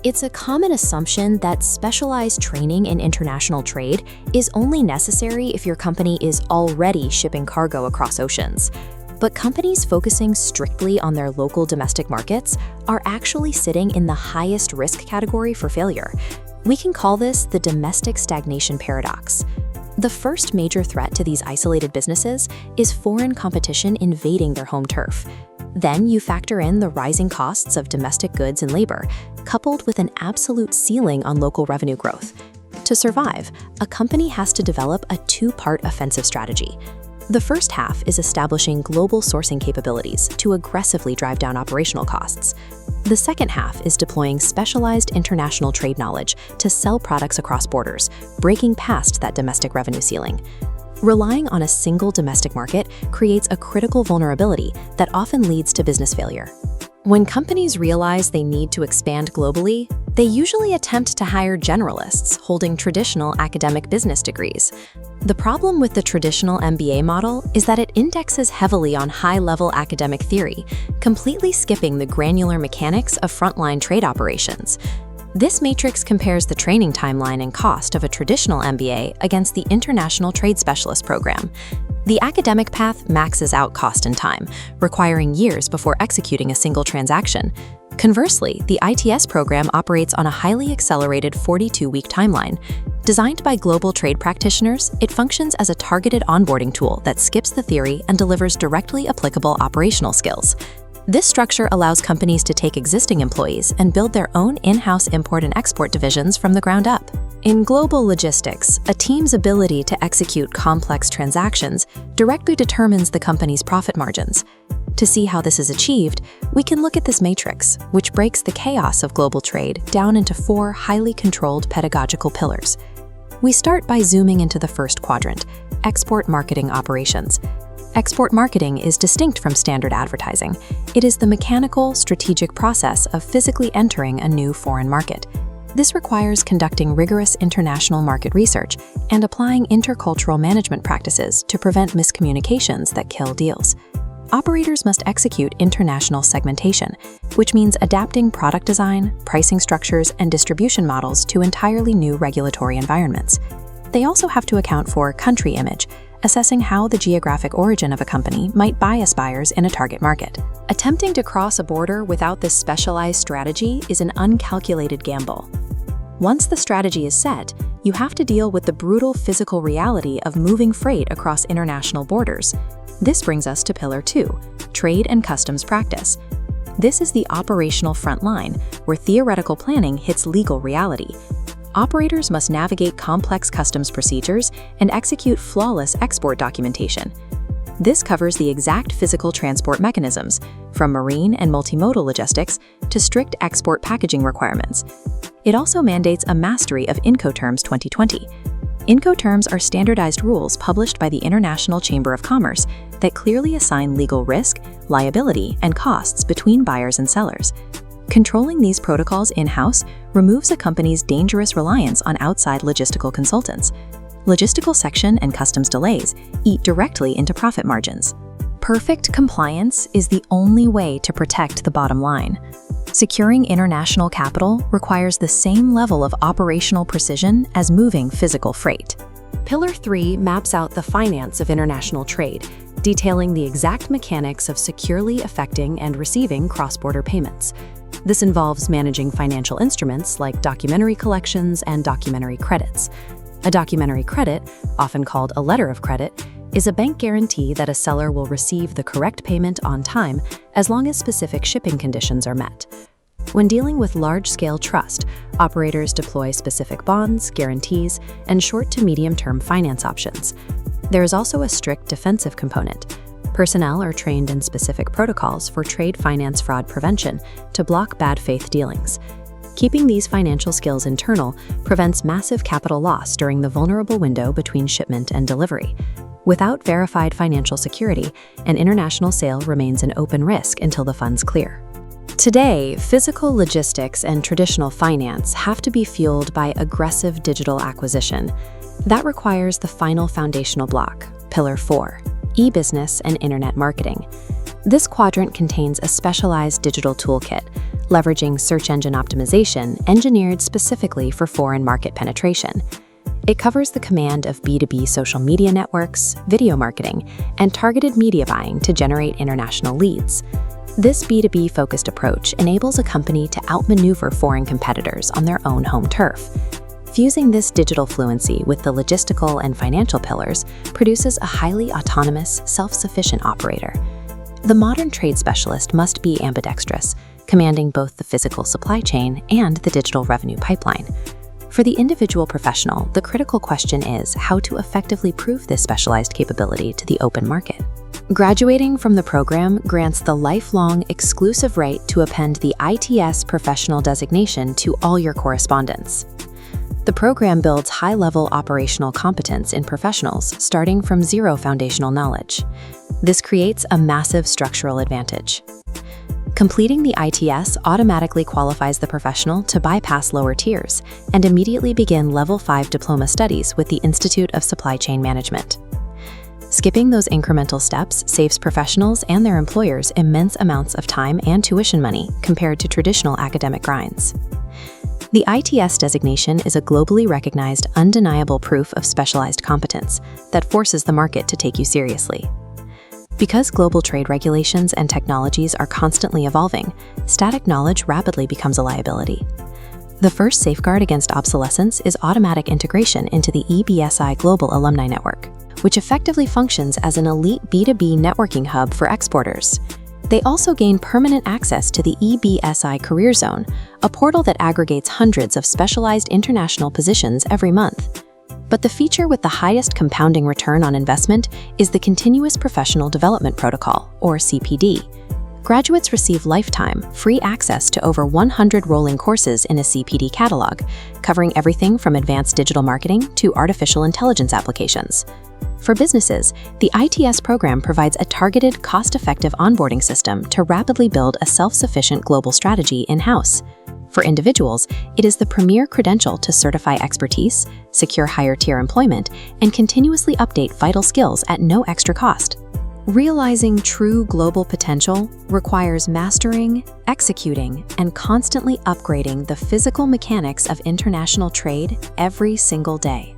It's a common assumption that specialized training in international trade is only necessary if your company is already shipping cargo across oceans. But companies focusing strictly on their local domestic markets are actually sitting in the highest risk category for failure. We can call this the domestic stagnation paradox. The first major threat to these isolated businesses is foreign competition invading their home turf. Then you factor in the rising costs of domestic goods and labor, coupled with an absolute ceiling on local revenue growth. To survive, a company has to develop a two-part offensive strategy. The first half is establishing global sourcing capabilities to aggressively drive down operational costs. The second half is deploying specialized international trade knowledge to sell products across borders, breaking past that domestic revenue ceiling. Relying on a single domestic market creates a critical vulnerability that often leads to business failure. When companies realize they need to expand globally, they usually attempt to hire generalists holding traditional academic business degrees. The problem with the traditional MBA model is that it indexes heavily on high-level academic theory, completely skipping the granular mechanics of frontline trade operations. This matrix compares the training timeline and cost of a traditional MBA against the International Trade Specialist program. The academic path maxes out cost and time, requiring years before executing a single transaction. Conversely, the ITS program operates on a highly accelerated 42-week timeline. Designed by global trade practitioners, it functions as a targeted onboarding tool that skips the theory and delivers directly applicable operational skills. This structure allows companies to take existing employees and build their own in-house import and export divisions from the ground up. In global logistics, a team's ability to execute complex transactions directly determines the company's profit margins. To see how this is achieved, we can look at this matrix, which breaks the chaos of global trade down into 4 highly controlled pedagogical pillars. We start by zooming into the first quadrant, export marketing operations. Export marketing is distinct from standard advertising. It is the mechanical, strategic process of physically entering a new foreign market. This requires conducting rigorous international market research and applying intercultural management practices to prevent miscommunications that kill deals. Operators must execute international segmentation, which means adapting product design, pricing structures, and distribution models to entirely new regulatory environments. They also have to account for country image, assessing how the geographic origin of a company might bias buyers in a target market. Attempting to cross a border without this specialized strategy is an uncalculated gamble. Once the strategy is set, you have to deal with the brutal physical reality of moving freight across international borders. This brings us to Pillar 2, Trade and Customs Practice. This is the operational front line, where theoretical planning hits legal reality. Operators must navigate complex customs procedures and execute flawless export documentation. This covers the exact physical transport mechanisms, from marine and multimodal logistics to strict export packaging requirements. It also mandates a mastery of Incoterms 2020. Incoterms are standardized rules published by the International Chamber of Commerce that clearly assign legal risk, liability, and costs between buyers and sellers. Controlling these protocols in-house removes a company's dangerous reliance on outside logistical consultants. Logistical section and customs delays eat directly into profit margins. Perfect compliance is the only way to protect the bottom line. Securing international capital requires the same level of operational precision as moving physical freight. Pillar 3 maps out the finance of international trade, detailing the exact mechanics of securely effecting and receiving cross-border payments. This involves managing financial instruments like documentary collections and documentary credits. A documentary credit, often called a letter of credit, is a bank guarantee that a seller will receive the correct payment on time as long as specific shipping conditions are met. When dealing with large-scale trust, operators deploy specific bonds, guarantees, and short to medium-term finance options. There is also a strict defensive component. Personnel are trained in specific protocols for trade finance fraud prevention to block bad faith dealings. Keeping these financial skills internal prevents massive capital loss during the vulnerable window between shipment and delivery. Without verified financial security, an international sale remains an open risk until the funds clear. Today, physical logistics and traditional finance have to be fueled by aggressive digital acquisition. That requires the final foundational block, Pillar 4, e-business and internet marketing. This quadrant contains a specialized digital toolkit, leveraging search engine optimization engineered specifically for foreign market penetration. It covers the command of B2B social media networks, video marketing, and targeted media buying to generate international leads. This B2B-focused approach enables a company to outmaneuver foreign competitors on their own home turf. Fusing this digital fluency with the logistical and financial pillars produces a highly autonomous, self-sufficient operator. The modern trade specialist must be ambidextrous, commanding both the physical supply chain and the digital revenue pipeline. For the individual professional, the critical question is how to effectively prove this specialized capability to the open market. Graduating from the program grants the lifelong exclusive right to append the ITS professional designation to all your correspondence. The program builds high-level operational competence in professionals starting from zero foundational knowledge. This creates a massive structural advantage. Completing the ITS automatically qualifies the professional to bypass lower tiers and immediately begin Level 5 diploma studies with the Institute of Supply Chain Management. Skipping those incremental steps saves professionals and their employers immense amounts of time and tuition money compared to traditional academic grinds. The ITS designation is a globally recognized, undeniable proof of specialized competence that forces the market to take you seriously. Because global trade regulations and technologies are constantly evolving, static knowledge rapidly becomes a liability. The first safeguard against obsolescence is automatic integration into the eBSI Global Alumni Network, which effectively functions as an elite B2B networking hub for exporters. They also gain permanent access to the eBSI Career Zone, a portal that aggregates hundreds of specialized international positions every month. But the feature with the highest compounding return on investment is the Continuous Professional Development Protocol, or CPD. Graduates receive lifetime, free access to over 100 rolling courses in a CPD catalog, covering everything from advanced digital marketing to artificial intelligence applications. For businesses, the ITS program provides a targeted, cost-effective onboarding system to rapidly build a self-sufficient global strategy in-house. For individuals, it is the premier credential to certify expertise, secure higher-tier employment, and continuously update vital skills at no extra cost. Realizing true global potential requires mastering, executing, and constantly upgrading the physical mechanics of international trade every single day.